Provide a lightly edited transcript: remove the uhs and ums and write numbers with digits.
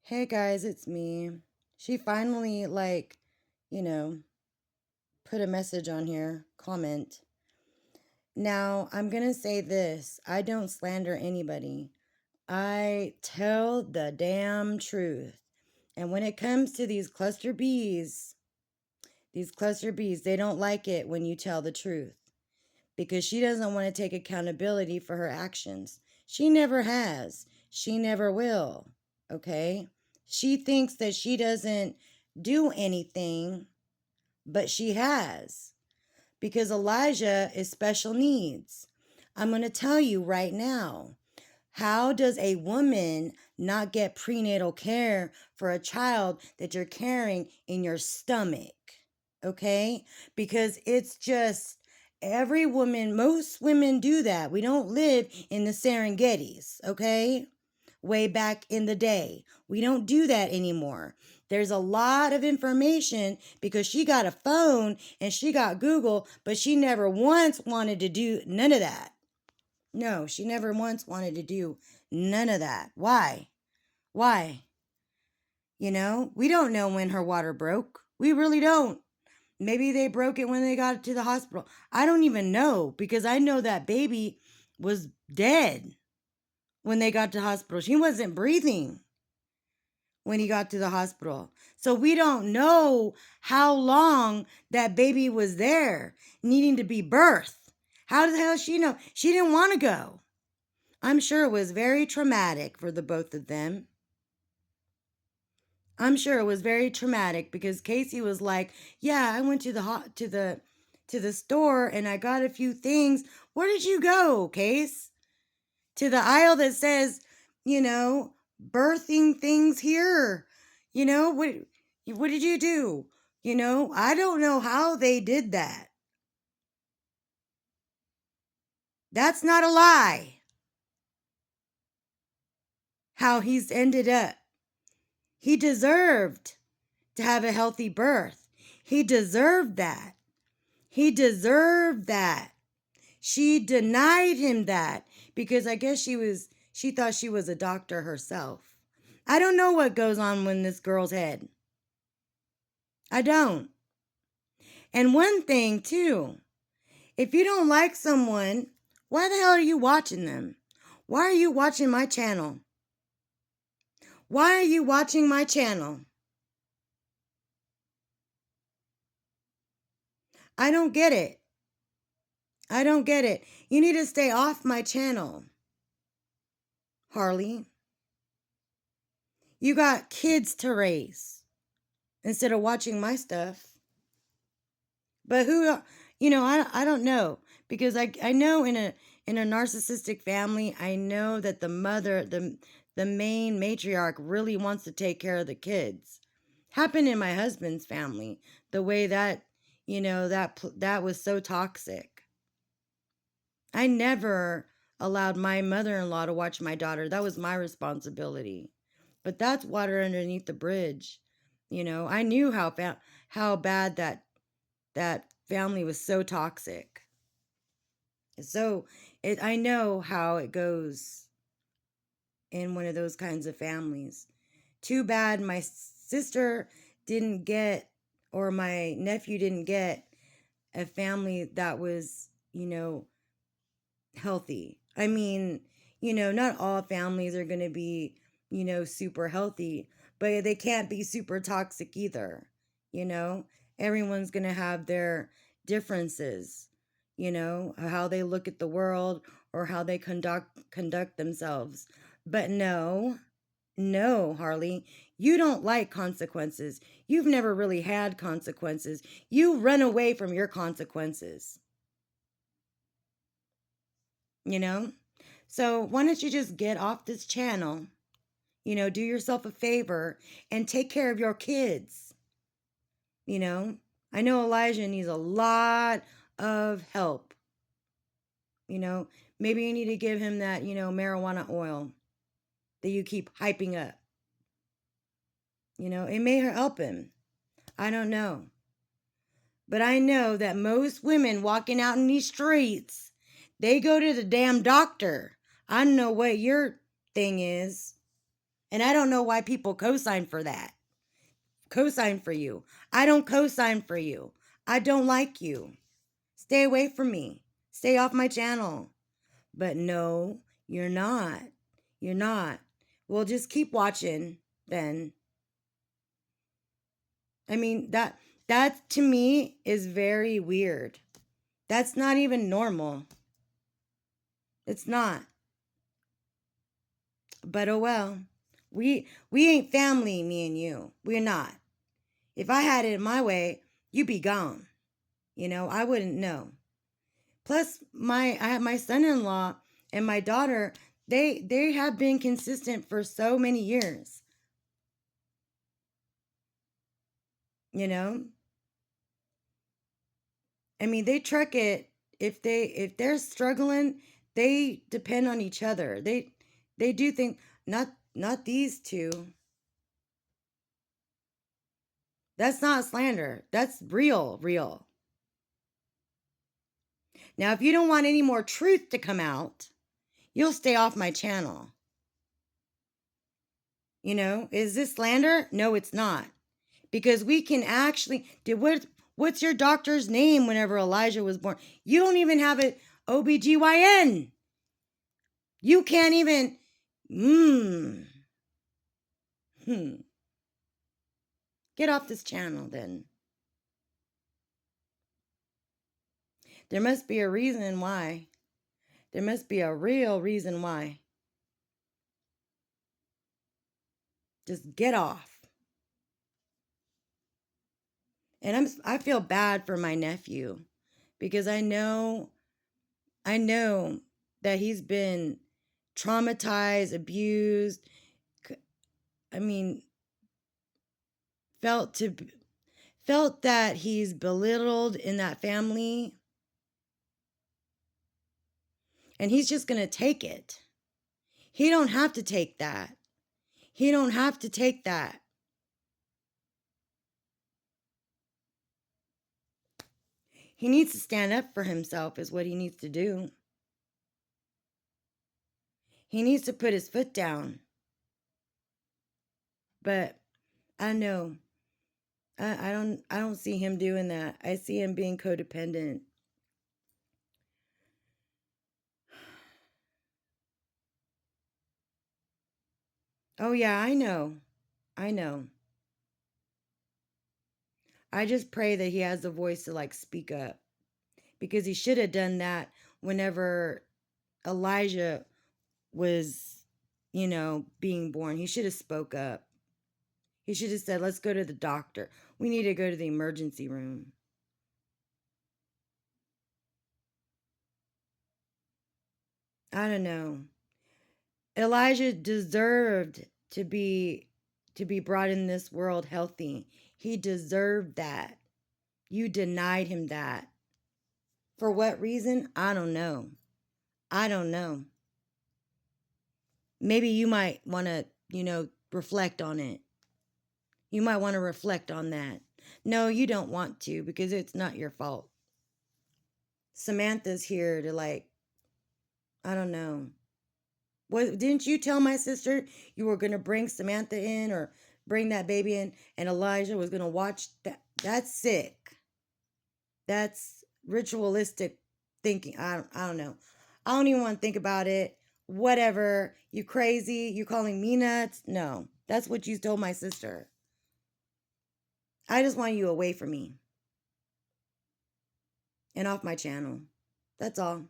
Hey guys, it's me. She finally, you know, put a message on here, comment. Now, I'm going to say this. I don't slander anybody. I tell the damn truth. And when it comes to these cluster bees, they don't like it when you tell the truth because she doesn't want to take accountability for her actions. She never has. She never will. Okay? She thinks that she doesn't do anything, but she has because Elijah is special needs. I'm going to tell you right now. How does a woman not get prenatal care for a child that you're carrying in your stomach? Okay? Because it's just every woman, most women do that. We don't live in the Serengetis, okay? Way back in the day. We don't do that anymore. There's a lot of information because she got a phone and she got Google, but she never once wanted to do none of that. No, she never once wanted to do none of that. Why? Why? We don't know when her water broke. We really don't. Maybe they broke it when they got to the hospital. I don't even know because I know that baby was dead when they got to the hospital. She wasn't breathing when he got to the hospital. So we don't know how long that baby was there needing to be birthed. How the hell she know? She didn't want to go. I'm sure it was very traumatic for the both of them. I'm sure it was very traumatic because Casey was like, "Yeah, I went to the store and I got a few things." Where did you go, Case? To the aisle that says, birthing things here. What did you do? I don't know how they did that. That's not a lie. How he's ended up. He deserved to have a healthy birth. He deserved that. He deserved that. She denied him that because I guess she thought she was a doctor herself. I don't know what goes on in this girl's head. I don't. And one thing too, if you don't like someone, why the hell are you watching them? Why are you watching my channel? Why are you watching my channel? I don't get it. I don't get it. You need to stay off my channel, Harley. You got kids to raise instead of watching my stuff. But I don't know because I know in a narcissistic family, I know that the mother, the main matriarch really wants to take care of the kids. Happened in my husband's family, the way that, that was so toxic. I never allowed my mother-in-law to watch my daughter. That was my responsibility. But that's water underneath the bridge. I knew how bad that family was so toxic. So I know how it goes in one of those kinds of families. Too bad my sister didn't get, or my nephew didn't get, a family that was, healthy. I mean, not all families are going to be, super healthy, but they can't be super toxic either. Everyone's going to have their differences, how they look at the world or how they conduct themselves. But no, Harley, you don't like consequences. You've never really had consequences. You run away from your consequences. So why don't you just get off this channel? Do yourself a favor and take care of your kids. I know Elijah needs a lot of help. Maybe you need to give him that, marijuana oil that you keep hyping up. It may help him. I don't know. But I know that most women walking out in these streets, they go to the damn doctor. I don't know what your thing is. And I don't know why people co-sign for that. Co-sign for you. I don't co-sign for you. I don't like you. Stay away from me. Stay off my channel. But no, you're not. You're not. Well, just keep watching then. I mean, that to me is very weird. That's not even normal. It's not. But oh well. We ain't family, me and you. We're not. If I had it my way, you'd be gone. You know, I wouldn't know. Plus, I have my son-in-law and my daughter. They have been consistent for so many years. You know, I mean, they truck it. If they're struggling, they depend on each other. They do think not these two. That's not slander. That's real. Now, if you don't want any more truth to come out, you'll stay off my channel. You know, is this slander? No, it's not. Because we can actually what's your doctor's name whenever Elijah was born? You don't even have an OBGYN. You can't even Get off this channel then. There must be a reason why. There must be a real reason why. Just get off. And I feel bad for my nephew because I know that he's been traumatized, abused. I mean, felt that he's belittled in that family. And he's just going to take it. He don't have to take that. He don't have to take that. He needs to stand up for himself is what he needs to do. He needs to put his foot down. But I know. I don't see him doing that. I see him being codependent. Oh yeah, I know. I just pray that he has the voice to like speak up. Because he should have done that whenever Elijah was, being born. He should have spoke up. He should have said, let's go to the doctor. We need to go to the emergency room. I don't know. Elijah deserved to be brought in this world healthy. He deserved that. You denied him that. For what reason? I don't know. Maybe you might want to, reflect on it. You might want to reflect on that. No, you don't want to because it's not your fault. Samantha's here to I don't know. What didn't you tell my sister you were going to bring Samantha in or bring that baby in and Elijah was going to watch that? That's sick. That's ritualistic thinking. I don't know. I don't even want to think about it. Whatever. You crazy? You calling me nuts? No. That's what you told my sister. I just want you away from me and off my channel. That's all.